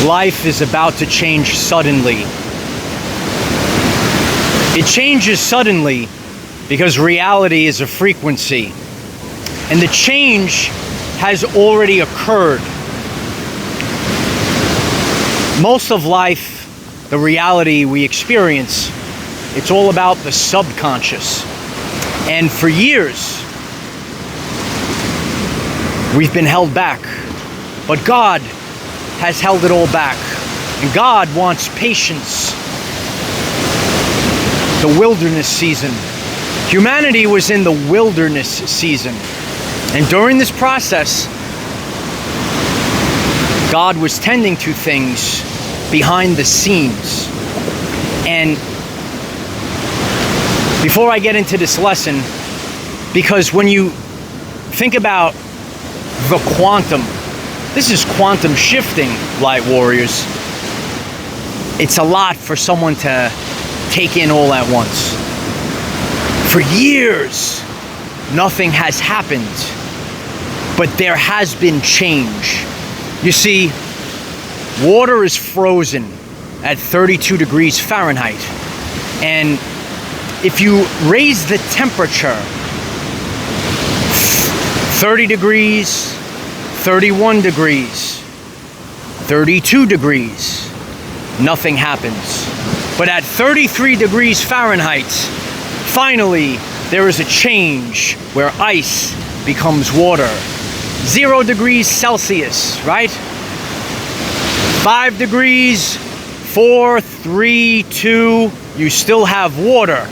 Life is about to change suddenly. It changes suddenly because reality is a frequency, and the change has already occurred. Most of life, the reality we experience, it's all about the subconscious. And for years, we've been held back. But God has held it all back. And God wants patience. The wilderness season. Humanity was in the wilderness season. And during this process, God was tending to things behind the scenes. And before I get into this lesson, because when you think about the quantum, this is quantum shifting, light warriors. It's a lot for someone to take in all at once. For years, nothing has happened, but there has been change. You see, water is frozen at 32 degrees Fahrenheit. And if you raise the temperature 30 degrees, 31 degrees, 32 degrees, nothing happens. But at 33 degrees Fahrenheit, finally, there is a change where ice becomes water. 0 degrees Celsius, right? 5 degrees, 4, 3, 2, you still have water,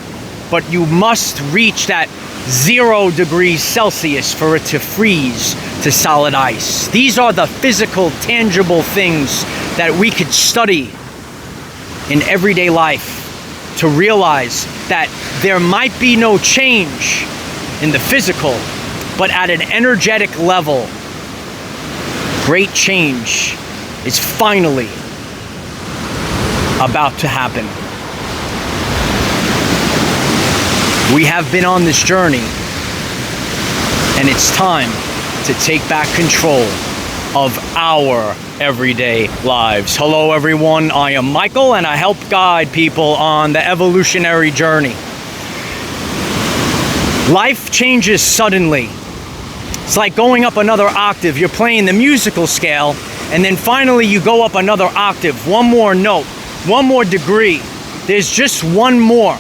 but you must reach that 0 degrees Celsius for it to freeze to solid ice. These are the physical, tangible things that we could study in everyday life to realize that there might be no change in the physical, but at an energetic level, great change is finally about to happen. We have been on this journey, and it's time to take back control of our everyday lives. Hello everyone, I am Michael, and I help guide people on the evolutionary journey. Life changes suddenly. It's like going up another octave. You're playing the musical scale, and then finally you go up another octave, one more note, one more degree. There's just one more.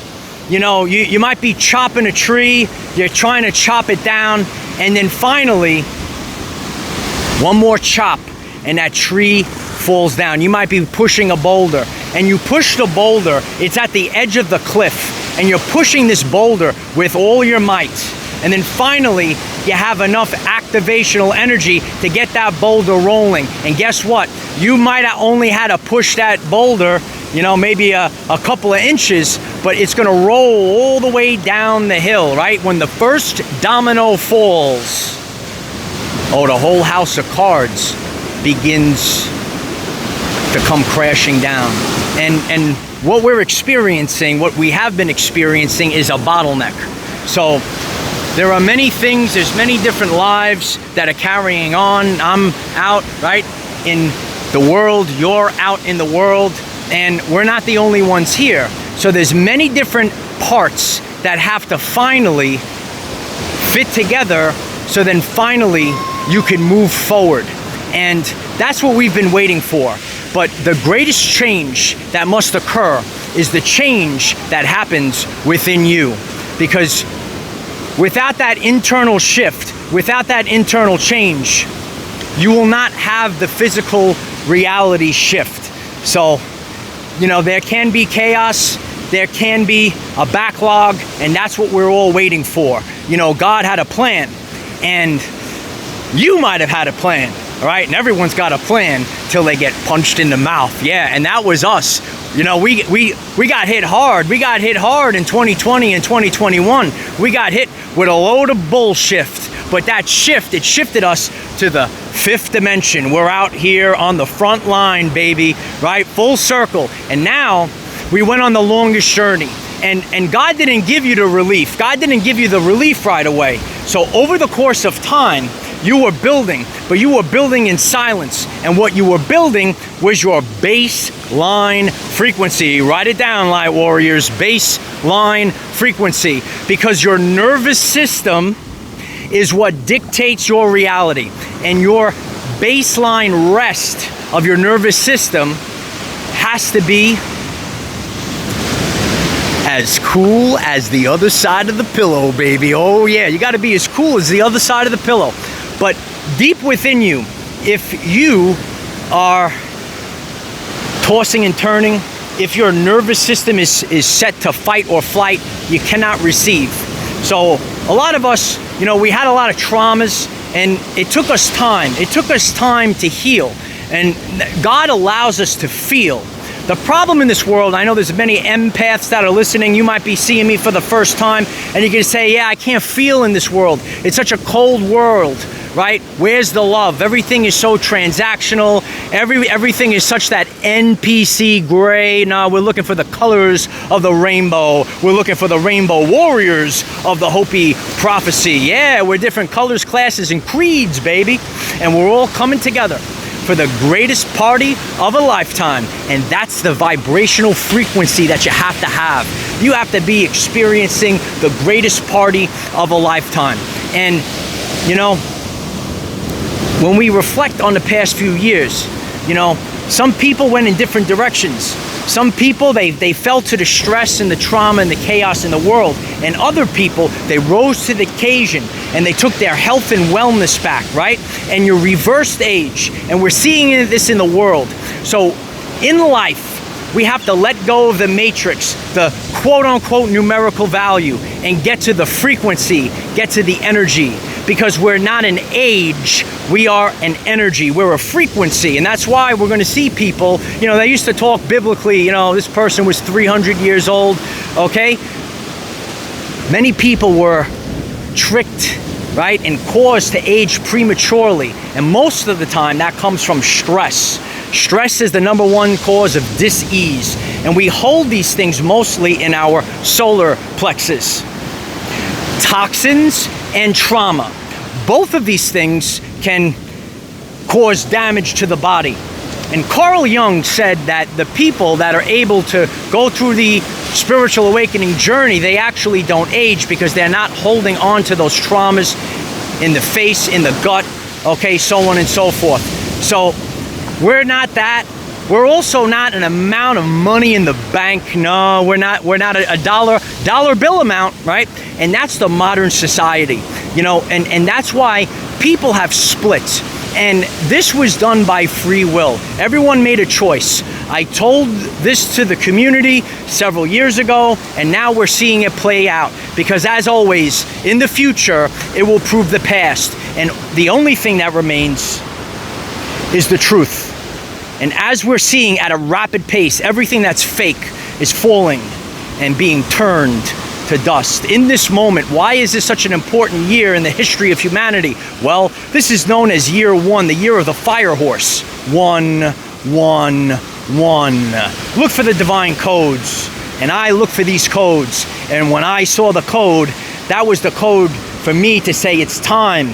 You know, you might be chopping a tree, you're trying to chop it down, and then finally, one more chop, and that tree falls down. You might be pushing a boulder, and you push the boulder, it's at the edge of the cliff, and you're pushing this boulder with all your might. And then finally, you have enough activational energy to get that boulder rolling. And guess what? You might have only had to push that boulder, you know, maybe a couple of inches, but it's gonna roll all the way down the hill, right? When the first domino falls, oh, the whole house of cards begins to come crashing down. And what we're experiencing, what we have been experiencing, is a bottleneck. So there are many things, there's many different lives that are carrying on. I'm out, right, in the world, you're out in the world, and we're not the only ones here. So there's many different parts that have to finally fit together, so then finally you can move forward. And that's what we've been waiting for. But the greatest change that must occur is the change that happens within you. Because without that internal shift, without that internal change, you will not have the physical reality shift. So, you know, there can be chaos, there can be a backlog, and that's what we're all waiting for. You know, God had a plan, and you might have had a plan, all right? And everyone's got a plan till they get punched in the mouth. Yeah, and that was us. You know, we got hit hard. We got hit hard in 2020 and 2021. We got hit with a load of bullshit. But that shift, it shifted us to the fifth dimension. We're out here on the front line, baby, right? Full circle. And now we went on the longest journey. And God didn't give you the relief. God didn't give you the relief right away. So over the course of time, You were building, but you were building in silence. And what you were building was your baseline frequency. Write it down, light warriors. Baseline frequency. Because your nervous system is what dictates your reality. And your baseline rest of your nervous system has to be as cool as the other side of the pillow, baby. Oh yeah, you got to be as cool as the other side of the pillow. But deep within you, if you are tossing and turning, if your nervous system is set to fight or flight, you cannot receive. So a lot of us, you know, we had a lot of traumas, and it took us time. It took us time to heal. And God allows us to feel. The problem in this world, I know there's many empaths that are listening. You might be seeing me for the first time, and you can say, yeah, I can't feel in this world. It's such a cold world, right? Where's the love? Everything is so transactional. Everything is such that NPC gray. No, we're looking for the colors of the rainbow. We're looking for the rainbow warriors of the Hopi prophecy. Yeah, we're different colors, classes, and creeds, baby. And we're all coming together for the greatest party of a lifetime. And that's the vibrational frequency that you have to have. You have to be experiencing the greatest party of a lifetime. And, you know, when we reflect on the past few years, you know, some people went in different directions. Some people, they fell to the stress and the trauma and the chaos in the world. And other people, they rose to the occasion and they took their health and wellness back, right? And you reversed age. And we're seeing this in the world. So in life, we have to let go of the matrix, the quote-unquote numerical value, and get to the frequency, get to the energy. Because we're not an age, we are an energy. We're a frequency. And that's why we're going to see people, you know, they used to talk biblically, you know, this person was 300 years old, okay? Many people were tricked, right, and caused to age prematurely. And most of the time, that comes from stress. Stress is the #1 cause of dis-ease. And we hold these things mostly in our solar plexus. Toxins and trauma. Both of these things can cause damage to the body. And Carl Jung said that the people that are able to go through the spiritual awakening journey, they actually don't age because they're not holding on to those traumas in the face, in the gut, okay, so on and so forth. So we're not that. We're also not an amount of money in the bank. No, we're not a dollar bill amount, right? And that's the modern society, you know, and that's why people have split. And this was done by free will. Everyone made a choice. I told this to the community several years ago, and now we're seeing it play out. Because as always, in the future, it will prove the past. And the only thing that remains is the truth. And as we're seeing at a rapid pace, everything that's fake is falling and being turned to dust. In this moment, why is this such an important year in the history of humanity? Well, this is known as year 1, the year of the fire horse. 1, 1, 1. Look for the divine codes. And I look for these codes. And when I saw the code, that was the code for me to say it's time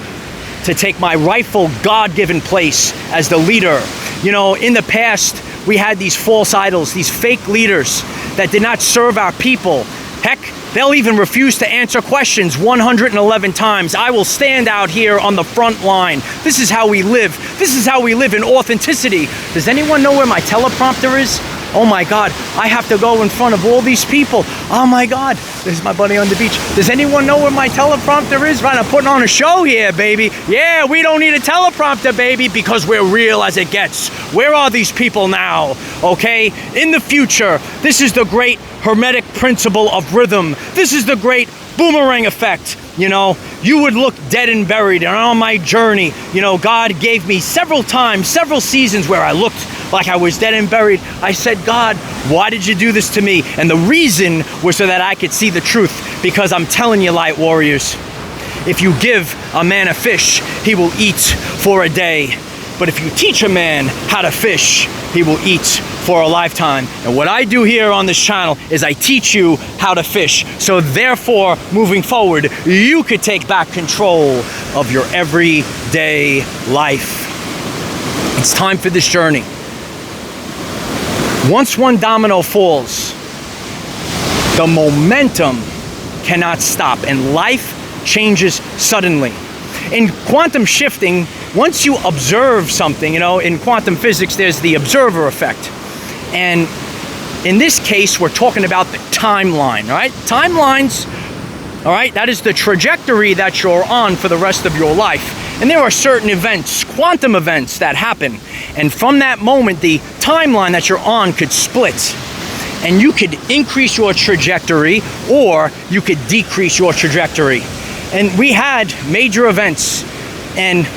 to take my rightful God-given place as the leader. You know, in the past, we had these false idols, these fake leaders that did not serve our people. Heck, they'll even refuse to answer questions 111 times. I will stand out here on the front line. This is how we live. This is how we live in authenticity. Does anyone know where my teleprompter is? Oh my God, I have to go in front of all these people. Oh my God, there's my buddy on the beach. Does anyone know where my teleprompter is? Right, I'm putting on a show here, baby. Yeah, we don't need a teleprompter, baby, because we're real as it gets. Where are these people now? Okay, in the future, this is the great hermetic principle of rhythm. This is the great boomerang effect. You know, you would look dead and buried. And on my journey, you know, God gave me several times, several seasons where I looked like I was dead and buried. I said, God, why did you do this to me? And the reason was so that I could see the truth. Because I'm telling you, light warriors, if you give a man a fish, he will eat for a day. But if you teach a man how to fish, he will eat for a lifetime. And what I do here on this channel is I teach you how to fish. So therefore, moving forward, you could take back control of your everyday life. It's time for this journey. Once one domino falls, the momentum cannot stop, and life changes suddenly. In quantum shifting, once you observe something, in quantum physics, there's the observer effect. And in this case, we're talking about the timeline, right? Timelines, all right, that is the trajectory that you're on for the rest of your life. And there are certain events, quantum events, that happen. And from that moment, the timeline that you're on could split. And you could increase your trajectory, or you could decrease your trajectory. And we had major events, and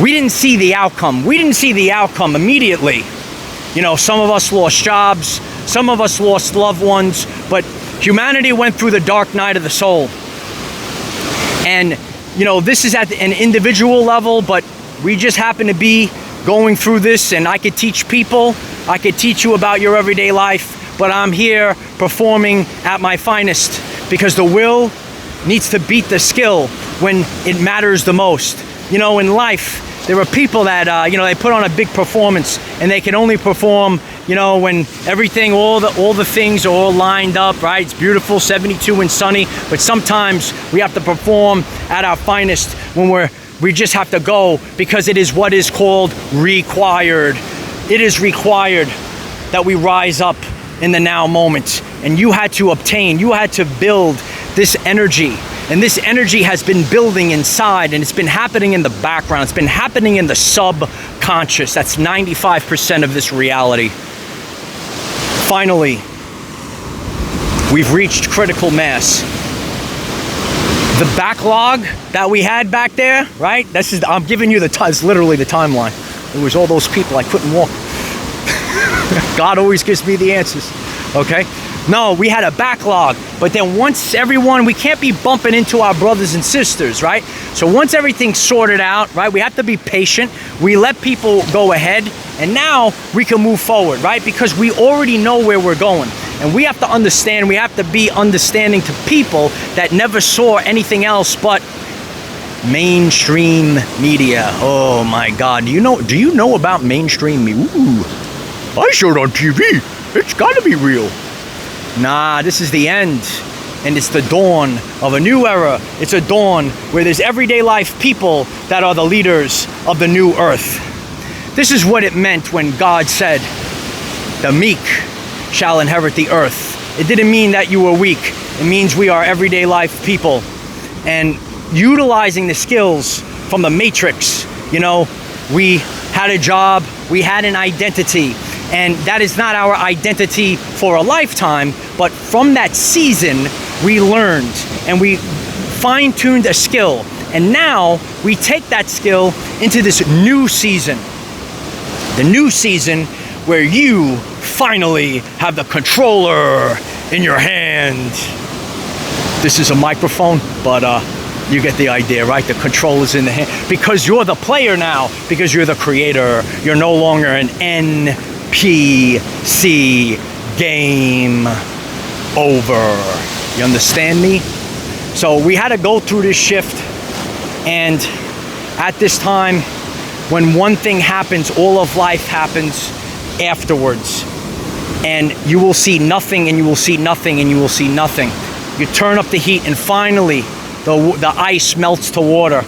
we didn't see the outcome. We didn't see the outcome immediately. Some of us lost jobs, some of us lost loved ones, but humanity went through the dark night of the soul. And, this is at an individual level, but we just happen to be going through this, and I could teach people, I could teach you about your everyday life, but I'm here performing at my finest because the will needs to beat the skill when it matters the most. In life, there are people that, they put on a big performance, and they can only perform, when everything, all the things are all lined up, right? It's beautiful, 72 and sunny, but sometimes we have to perform at our finest when we just have to go, because it is what is called required. It is required that we rise up in the now moment. And you had to build this energy. And this energy has been building inside, and it's been happening in the background. It's been happening in the subconscious. That's 95% of this reality. Finally, we've reached critical mass. The backlog that we had back there, right? I'm giving you it's literally the timeline. It was all those people I couldn't walk. God always gives me the answers, okay? No, we had a backlog, but then once we can't be bumping into our brothers and sisters, right? So once everything's sorted out, right, we have to be patient. We let people go ahead, and now we can move forward, right? Because we already know where we're going. And we have to understand, we have to be understanding to people that never saw anything else but mainstream media. Oh my God, do you know about mainstream media? Ooh, I showed on TV. It's gotta be real. Nah, this is the end, and it's the dawn of a new era. It's a dawn where there's everyday life people that are the leaders of the new earth. This is what it meant when God said, the meek shall inherit the earth. It didn't mean that you were weak. It means we are everyday life people. And utilizing the skills from the matrix, we had a job, we had an identity, and that is not our identity for a lifetime, but from that season, we learned and we fine-tuned a skill. And now we take that skill into this new season. The new season where you finally have the controller in your hand. This is a microphone, but you get the idea, right? The controller's in the hand. Because you're the player now, because you're the creator. You're no longer an NPC. Game over. You understand me? So we had to go through this shift, and at this time, when one thing happens, all of life happens afterwards. And you will see nothing, and you will see nothing, and you will see nothing. You turn up the heat, and finally the ice melts to water.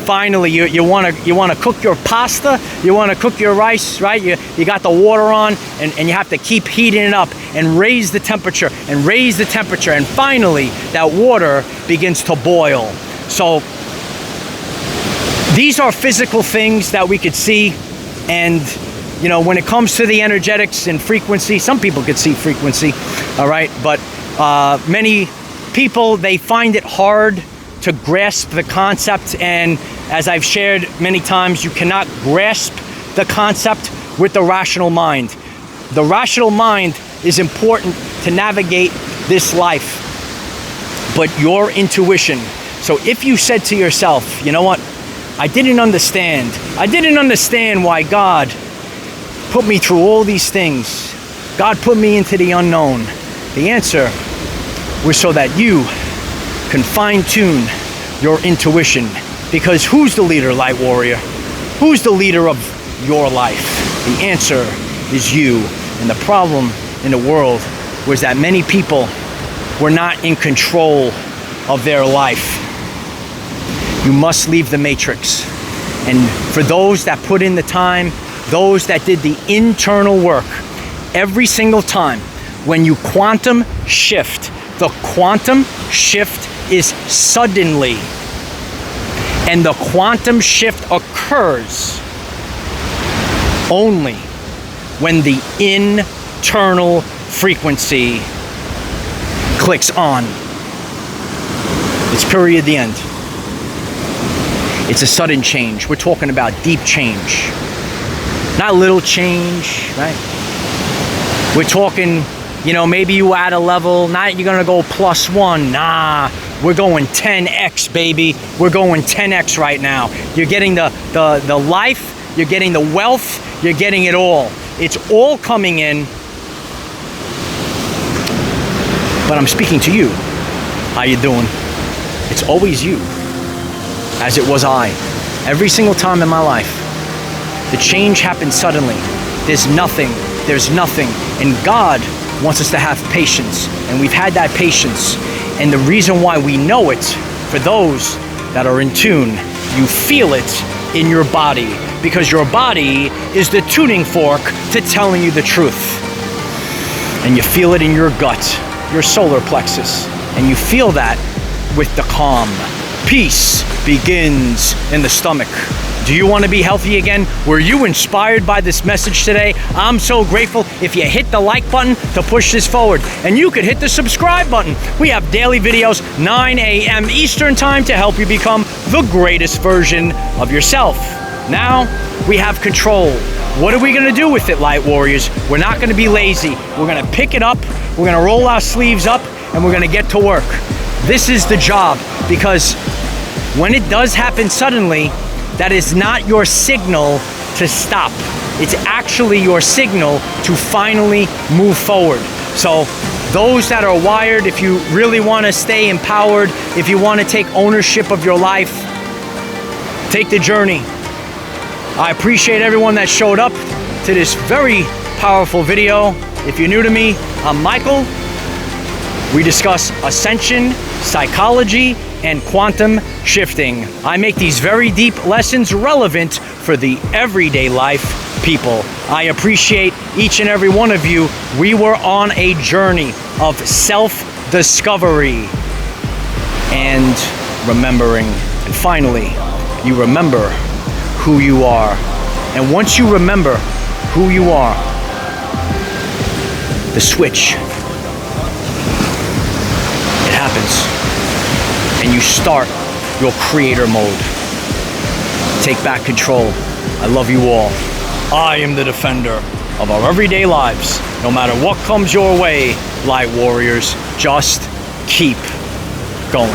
Finally, you want to cook your pasta, you want to cook your rice, right? You got the water on, and you have to keep heating it up and raise the temperature and raise the temperature, and finally that water begins to boil. So these are physical things that we could see, and when it comes to the energetics and frequency, some people could see frequency, all right, but many people, they find it hard to grasp the concept, and as I've shared many times, you cannot grasp the concept with the rational mind. The rational mind is important to navigate this life, but your intuition. So if you said to yourself, you know what, I didn't understand. I didn't understand why God put me through all these things. God put me into the unknown. The answer was so that you can fine-tune your intuition. Because who's the leader, Light Warrior? Who's the leader of your life? The answer is you. And the problem in the world was that many people were not in control of their life. You must leave the matrix. And for those that put in the time, those that did the internal work, every single time when you quantum shift, the quantum shift is suddenly. And the quantum shift occurs only when the internal frequency clicks on. It's period, the end. It's a sudden change. We're talking about deep change. Not little change, right? We're talking, maybe you add a level, not you're gonna go +1. Nah, we're going 10x, baby. We're going 10x right now. You're getting the life, you're getting the wealth, you're getting it all. It's all coming in. But I'm speaking to you. How you doing? It's always you, as it was I. Every single time in my life, the change happens suddenly. There's nothing. And God wants us to have patience. And we've had that patience. And the reason why we know it, for those that are in tune, you feel it in your body. Because your body is the tuning fork to telling you the truth. And you feel it in your gut, your solar plexus. And you feel that with the calm. Peace begins in the stomach. Do you want to be healthy again? Were you inspired by this message today? I'm so grateful if you hit the like button to push this forward. And you could hit the subscribe button. We have daily videos, 9 a.m. Eastern time, to help you become the greatest version of yourself. Now, we have control. What are we going to do with it, Light Warriors? We're not going to be lazy. We're going to pick it up. We're going to roll our sleeves up, and we're going to get to work. This is the job, because when it does happen suddenly, that is not your signal to stop. It's actually your signal to finally move forward. So those that are wired, if you really want to stay empowered, if you want to take ownership of your life, take the journey. I appreciate everyone that showed up to this very powerful video. If you're new to me, I'm Michael. We discuss ascension, psychology, and quantum shifting. I make these very deep lessons relevant for the everyday life people. I appreciate each and every one of you. We were on a journey of self-discovery and remembering. And finally, you remember who you are. And once you remember who you are, the switch, it happens. And you start your creator mode. Take back control. I love you all. I am the defender of our everyday lives. No matter what comes your way, Light Warriors, just keep going.